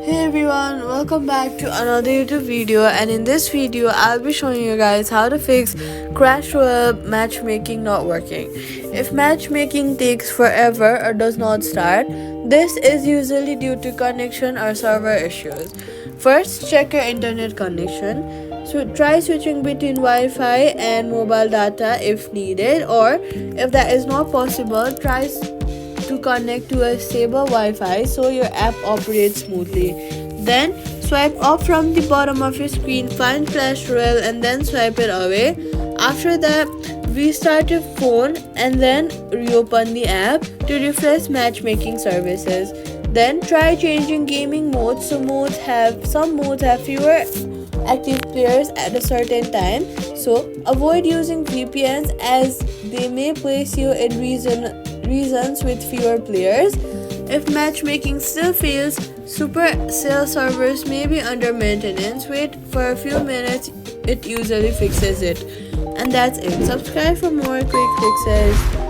Hey everyone, welcome back to another YouTube video, and in this video I'll be showing you guys how to fix Clash Royale matchmaking not working. If matchmaking takes forever or does not start, this is usually due to connection or server issues. First, check your internet connection. So try switching between Wi-Fi and mobile data if needed, or if that is not possible, try to connect to a stable Wi-Fi so your app operates smoothly. Then swipe up from the bottom of your screen, find Clash Royale and then swipe it away. After that, restart your phone and then reopen the app to refresh matchmaking services. Then try changing gaming modes. So some modes have fewer active players at a certain time. So avoid using VPNs as they may place you in regions with fewer players. If matchmaking still fails, Supercell servers may be under maintenance. Wait for a few minutes, it usually fixes it. And that's it. Subscribe for more quick fixes.